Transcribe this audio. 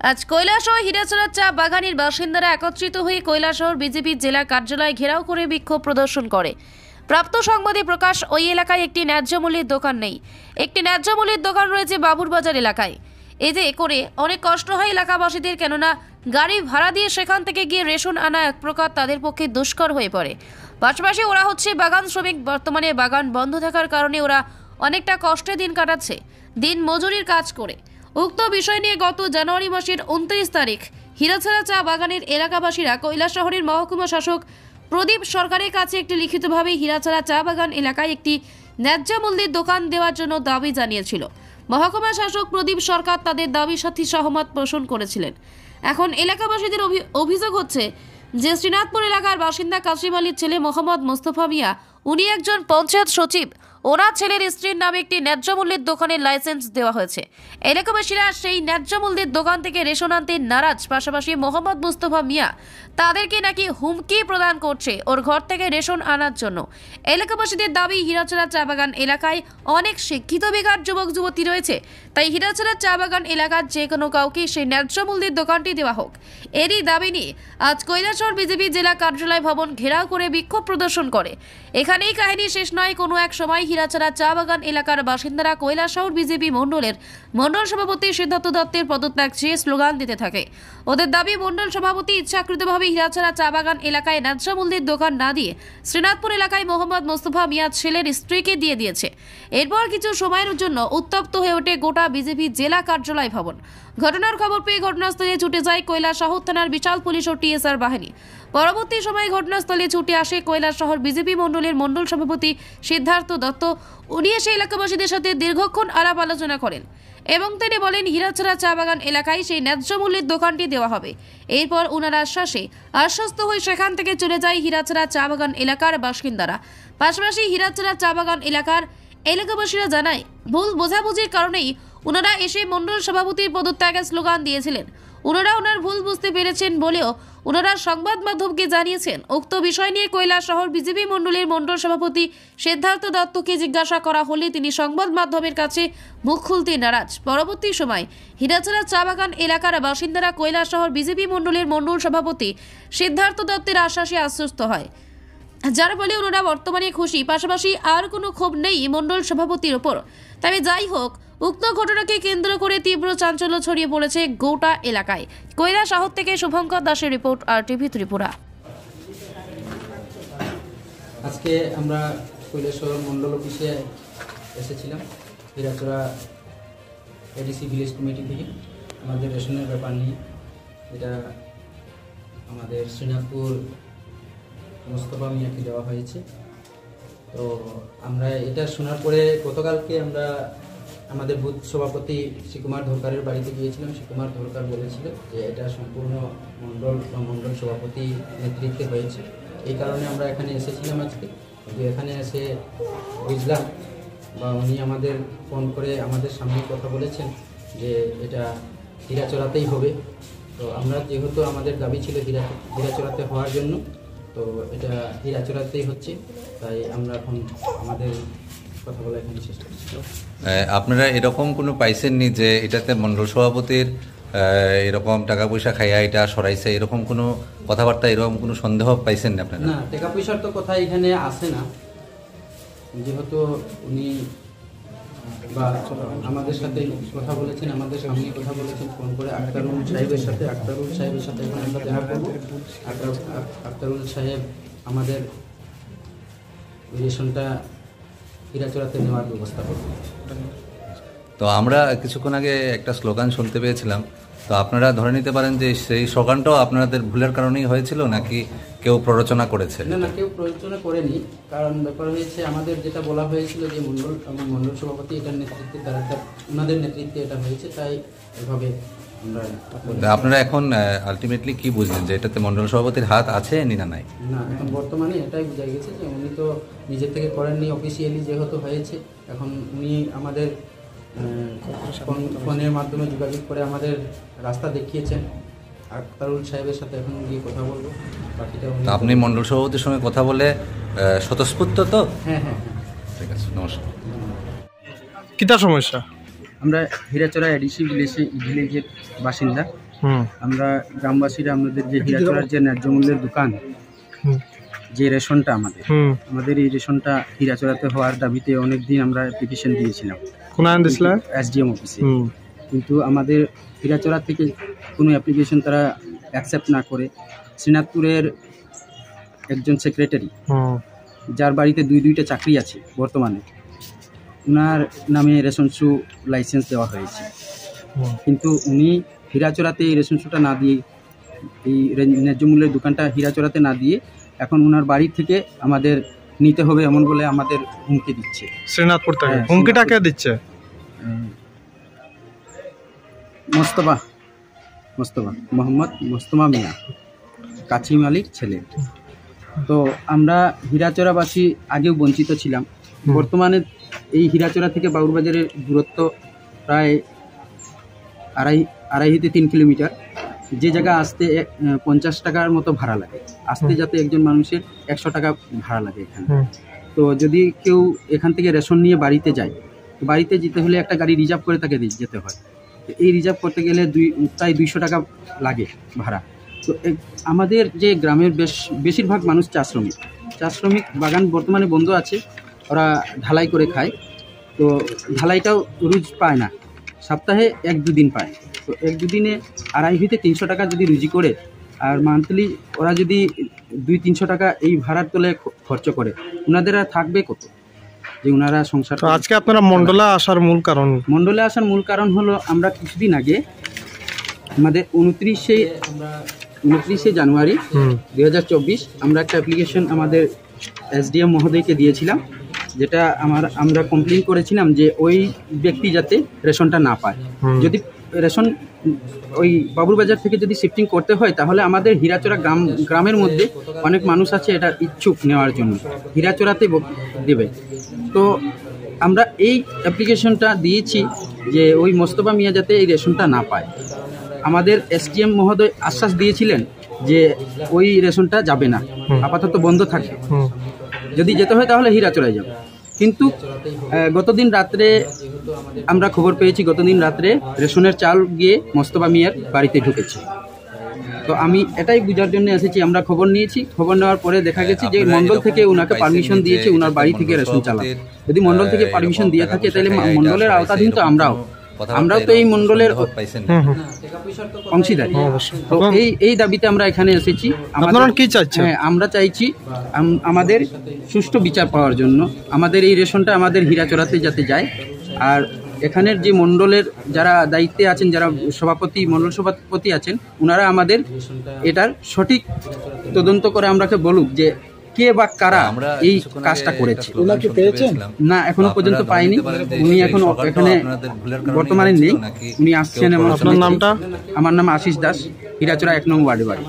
আজ কৈলাসহর হীরাচড়ার চা বাগানের বাসিন্দারা একত্রিত হয়ে কৈলাসহর বিজেপি জেলা কার্যালয় ঘেরাও করে বিক্ষোভ প্রদর্শন করে। প্রাপ্ত সংবাদে প্রকাশ, ওই এলাকায় একটি ন্যায্য মূল্যের দোকান নেই। একটি ন্যায্য মূল্যের দোকান রয়েছে বাবুরবাজার এলাকায়। এতে করে অনেক কষ্ট হয় এলাকাবাসীদের, কেননা গাড়ি ভাড়া দিয়ে সেখান থেকে গিয়ে রেশন আনা এক প্রকার তাদের পক্ষে দুষ্কর হয়ে পড়ে। পাশাপাশি ওরা হচ্ছে বাগান শ্রমিক। বর্তমানে বাগান বন্ধ থাকার কারণে ওরা অনেকটা কষ্টে দিন কাটাচ্ছে, দিন মজুরির কাজ করে। উক্ত বিষয় নিয়ে গত জানুয়ারি মাসের 29 তারিখ হীরাচড়া চা বাগানের এলাকাবাসীরা কৈলাসহরের মহকুমা শাসক প্রদীপ সরকারের কাছে একটি লিখিতভাবে হীরাচড়া চা বাগান এলাকায় একটি ন্যায্য মূল্যের দোকান দেওয়ার জন্য দাবি জানিয়েছিল। মহকুমা শাসক প্রদীপ সরকার তাদের দাবির সাথে সহমত পোষণ করেছিলেন। এখন এলাকাবাসীদের অভিযোগ হচ্ছে যে শ্রীনাথপুর এলাকার বাসিন্দা কাসিম আলীর ছেলে মোহাম্মদ মোস্তফা মিয়া, উনি একজন পঞ্চায়েত সচিব। ওনার ছেলের স্ত্রীর নামে একটি ন্যায্য মূল্যের দোকানের লাইসেন্স দেওয়া হয়েছে। এলাকাবাসীরা সেই ন্যায্য মূল্যের দোকান থেকে রেশন আনতে নারাজ। পাশাপাশি মোহাম্মদ মোস্তফা মিয়া তাদেরকে নাকি হুমকি প্রদান করছে ওর ঘর থেকে রেশন আনার জন্য। এলাকাবাসীদের দাবি, হীরাচড়া চা বাগান এলাকায় অনেক শিক্ষিত বেকার যুবক যুবতী রয়েছে, তাই হীরাচড়া চা বাগান এলাকার যে কোনো কাউকে সেই ন্যায্য মূল্যের দোকানটি দেওয়া হোক। এরই দাবি নিয়ে আজ কৈলাসহর বিজেপি জেলা কার্যালয় ভবন ঘেরাও করে বিক্ষোভ প্রদর্শন করে। এখানেই কাহিনী শেষ নয়। কোনো এক সময় হীরাচড়া চা বাগান এলাকার বাসিন্দারা কৈলাসহর বিজেপি মণ্ডলের মণ্ডল সভাপতি সিদ্ধার্থ দত্তের পদত্যাগ চেয়ে স্লোগান দিতে থাকে। ওদের দাবি, মণ্ডল সভাপতি ইচ্ছাকৃতভাবে হীরাচড়া চা বাগান এলাকায় ন্যায্য মূল্যের দোকান না দিয়ে শ্রীনাথপুর এলাকায় মোহাম্মদ মোস্তফা মিয়া ছেলের স্ত্রীকে দিয়ে দিয়েছে। এরপর কিছু সময়ের জন্য উত্তপ্ত হয়ে ওঠে গোটা বিজেপি জেলা কার্যালয় ভবন। ঘটনার খবর পেয়ে ঘটনাস্থলে ছুটে যায় কৈলাসহর থানার বিশাল পুলিশ ও টিএসআর বাহিনী। পরবর্তী সময়ে ঘটনাস্থলে ছুটে আসে কৈলাসহর বিজেপি মণ্ডলের মণ্ডল সভাপতি সিদ্ধার্থ দত্ত। উনি এসে এলাকাবাসীদের সাথে দীর্ঘক্ষণ আলাপ আলোচনা করেন এবং তিনি বলেন হীরাচড়া চা বাগান এলাকায় সেই ন্যায্য মূল্যের দোকানটি দেওয়া হবে। এরপর ওনার আশ্বস্ত হয়ে সেখান থেকে চলে যায় হীরাচড়া চা বাগান এলাকার বাসিন্দারা। পাশাপাশি হীরাচড়া চা বাগান এলাকাবাসীরা জানায়, ভুল বোঝাবুঝির কারণেই ওনারা এসে মণ্ডল সভাপতির পদত্যাগের স্লোগান দিয়েছিলেন। ওনারা ওনার ভুল বুঝতে পেরেছেন বলেও ওনারা সংবাদ মাধ্যমকে জানিয়েছেন। উক্ত বিষয় নিয়ে কৈলাসহর বিজেপি মণ্ডলের মণ্ডল সভাপতি সিদ্ধার্থ দত্তকে জিজ্ঞাসা করা হলে তিনি সংবাদ মাধ্যমের কাছে মুখ খুলতে নারাজ। পরবর্তী সময় হীরাচড়া চা বাগান এলাকার বাসিন্দারা কৈলাসহর বিজেপি মণ্ডলের মণ্ডল সভাপতি সিদ্ধার্থ দত্তের আশ্বাসে আশ্বস্ত হয়, যার ফলে ওনারা বর্তমানে খুশি। পাশাপাশি আর কোনো ক্ষোভ নেই মণ্ডল সভাপতির ওপর। তবে যাই হোক, উক্ত ঘটনাকে কেন্দ্র করে তীব্র চাঞ্চল্য ছড়িয়ে পড়েছে গোটা এলাকায়। কৈলাসহর থেকে শুভঙ্কর দাসের রিপোর্ট, RTV ত্রিপুরা। আজকে আমরা কৈলাসহর মণ্ডল অফিসে এসেছিলাম হীরাচড়া এডিসি ভিলেজ কমিটি থেকে আমাদের রেশনের ব্যাপার নিয়ে। এটা আমাদের শ্রীনাথপুর মোস্তফা মিয়াকে দেওয়া হয়েছে। তো আমরা এটা শোনার পরে গতকালকে আমরা আমাদের বুথ সভাপতি শ্রীকুমার ধরকারের বাড়িতে গিয়েছিলাম। শ্রীকুমার ধরকার বলেছিল যে এটা সম্পূর্ণ মণ্ডল সভাপতি নেতৃত্বে হয়েছে, এই কারণে আমরা এখানে এসেছিলাম আজকে। কিন্তু এখানে এসে বুঝলাম বা উনি আমাদের ফোন করে আমাদের সামনে কথা বলেছেন যে এটা হীরাচড়াতেই হবে। তো আমরা যেহেতু আমাদের দাবি ছিল হীরাচড়াতে হওয়ার জন্য, তো এটা হীরাচড়াতেই হচ্ছে, তাই আমরা এখন আমাদের কথা বলা এখানে শেষ করছি। আপনারা এরকম কোনো পাইছেননি যে এটাতে মণ্ডল সভাপতির এরকম টাকা পয়সা খাইয়া এটা সরাইছে, এরকম কোনো কথাবার্তা, এরকম কোনো সন্দেহ পাইছেন না আপনারা? না, টাকা পয়সার তো কথা এখানে আসে না, যেহেতু উনি বা আমাদের সাথে কথা বলেছেন, আমাদের সামনে কথা বলেছেন ফোন করে আক্তারুল সাহেবের সাথে এখন আমরা দেখা করবো। আক্তারুল সাহেব আমাদের রেশনটা হীরাচড়াতে নেওয়ার ব্যবস্থা করবেন। তো আমরা কিছুক্ষণ আগে একটা স্লোগান শুনতে পেয়েছিলাম, তো আপনারা ধরে নিতে পারেন যে সেই স্লোগানটাও আপনাদের ভুলের কারণেই হয়েছিল, নাকি কেউ প্ররোচনা করেছে? না, কেউ প্ররোচনা করেনি। কারণ ব্যাপার হয়েছে, আমাদের যেটা বলা হয়েছিল যে মণ্ডল সভাপতি এটার নেতৃত্বে, ওনাদের নেতৃত্বে এটা হয়েছে, তাই এভাবে আপনারা এখন আলটিমেটলি কি বুঝলেন যে এটাতে মণ্ডল সভাপতির হাত আছে না নাই? না, এখন বর্তমানে এটাই বোঝা গেছে যে উনি তো নিজের থেকে করেননি, অফিসিয়ালি যেহেতু হয়েছে, এখন উনি আমাদের ফোনের মাধ্যমে যোগাযোগ করে আমাদের রাস্তা দেখিয়েছেন। আক্তারুল সাহেবের সাথে এখন গিয়ে কথা বলবো বাকিটা। আপনি মণ্ডল সভাপতির সঙ্গে কথা বলে স্বতঃস্ফূর্ত তো? হ্যাঁ, ঠিক আছে, নমস্কার। কিটা সমস্যা? আমরা হীরাচড়া এডিসি ভিলেজের বাসিন্দা। হুম আমরা গ্রামবাসীরা আমাদের যে হীরাচড়ার যে ন্যায্য মূল্যের দোকান, হুম যে রেশনটা হুম আমাদের এই রেশনটা হীরাচড়াতে হওয়ার দাবিতে অনেক দিন আমরা অ্যাপ্লিকেশন দিয়েছিলাম কোন আইন দিছিলা এসডিএম অফিসে। হুম কিন্তু আমাদের হীরাচড়া থেকে কোনো অ্যাপ্লিকেশন তারা অ্যাকসেপ্ট না করে শ্রীনাথপুরের একজন সেক্রেটারি, হুম যার বাড়িতে দুইটা চাকরি আছে বর্তমানে, ওনার নামে রেশন শু লাইসেন্স দেওয়া হয়েছে। হুম কিন্তু উনি হীরাচড়াতে এই রেশন শুটা না দিয়ে, এই ন্যায্য মূল্যের দোকানটা হীরাচড়াতে না দিয়ে এখন ওনার বাড়ি থেকে আমাদের নিতে হবে এমন বলে আমাদের হুমকি দিচ্ছে। শ্রীনাথপুর থেকে হ্যাঁ, হুমকিটা কে দিচ্ছে? মোহাম্মদ মোস্তফা মিয়া, কাছি মালিক ছেলে। তো আমরা হীরাচড়াবাসী আগেও বঞ্চিত ছিলাম। বর্তমানে এই হীরাচড়া থেকে বাবুরবাজারের দূরত্ব প্রায় আড়াই থেকে 3 কিলোমিটার। যে জায়গা আসতে 50 টাকার মতো ভাড়া লাগে, আসতে যাতে একজন মানুষের 100 টাকা ভাড়া লাগে এখানে। তো যদি কেউ এখান থেকে রেশন নিয়ে বাড়িতে যায়, তো বাড়িতে যেতে হলে একটা গাড়ি রিজার্ভ করে তাকে যেতে হয়। তো এই রিজার্ভ করতে গেলে প্রায় 200 টাকা লাগে ভাড়া। তো আমাদের যে গ্রামের বেশিরভাগ মানুষ চা শ্রমিক, বাগান বর্তমানে বন্ধ আছে, ওরা ঢালাই করে খায়। তো ঢালাইটাও রোজ পায় না, সপ্তাহে 1-2 দিন পায়। তো 1-2 দিনে 250 থেকে 300 টাকা যদি রুজি করে, আর মান্থলি ওরা যদি 200-300 টাকা এই ভাড়ার তোলে খরচ করে, ওনাদের আর থাকবে কত যে ওনারা সংসার। তো আজকে আপনারা মন্ডলে আসার মূল কারণ? মন্ডলে আসার মূল কারণ হলো আমরা কিছুদিন আগে আমাদের 29শে জানুয়ারি 2024 আমরা একটা অ্যাপ্লিকেশন আমাদের এসডিএম মহোদয়কে দিয়েছিলাম, যেটা আমরা কমপ্লেন করেছিলাম যে ওই ব্যক্তি যাতে রেশনটা না পায়। যদি রেশন ওই বাবুরবাজার থেকে যদি শিফটিং করতে হয়, তাহলে আমাদের হীরাচড়া গ্রামের মধ্যে অনেক মানুষ আছে এটা ইচ্ছুক নেওয়ার জন্য, হীরাচড়াতে দেবে। তো আমরা এই অ্যাপ্লিকেশনটা দিয়েছি যে ওই মোস্তফা মিয়া যাতে এই রেশনটা না পায়। আমাদের এসডিএম মহোদয় আশ্বাস দিয়েছিলেন যে ওই রেশনটা যাবে না, আপাতত বন্ধ থাকবে, যদি যেতে হয় তাহলে হীরাচড়ায় যাবে। কিন্তু গতদিন রাত্রে আমরা খবর পেয়েছি, গতদিন রাত্রে রেশনের চাল গিয়ে মোস্তফা মিয়ার বাড়িতে ঢুকেছে। তো আমি এটাই বোঝার জন্য এসেছি, আমরা খবর নিয়েছি, খবর নেওয়ার পরে দেখা গেছে যে মন্ডল থেকে ওনাকে পারমিশন দিয়েছে ওনার বাড়ি থেকে রেশন চালাতে। যদি মন্ডল থেকে পারমিশন দিয়ে থাকে তাহলে মন্ডলের আওতাধীন তো আমরাও তো এই মন্ডলের অংশীদার। তো এই দাবিতে আমরা এখানে এসেছি। আমরা চাইছি আমাদের সুষ্ঠু বিচার পাওয়ার জন্য, আমাদের এই রেশনটা আমাদের হীরাচড়াতে যাতে যায়। আর এখানের যে মন্ডলের যারা দায়িত্বে আছেন, যারা মন্ডল সভাপতি আছেন, ওনারা আমাদের এটার সঠিক তদন্ত করে আমরাকে বলুক যে কে বা কারা এই কাজটা করেছে। না, এখনো পর্যন্ত পাইনি। উনি এখন এখানে বর্তমানে নেই, উনি আসছেন। আমার নাম আশিস দাস, হীরাচড়া 1 নং ওয়ার্ডে বাড়ি।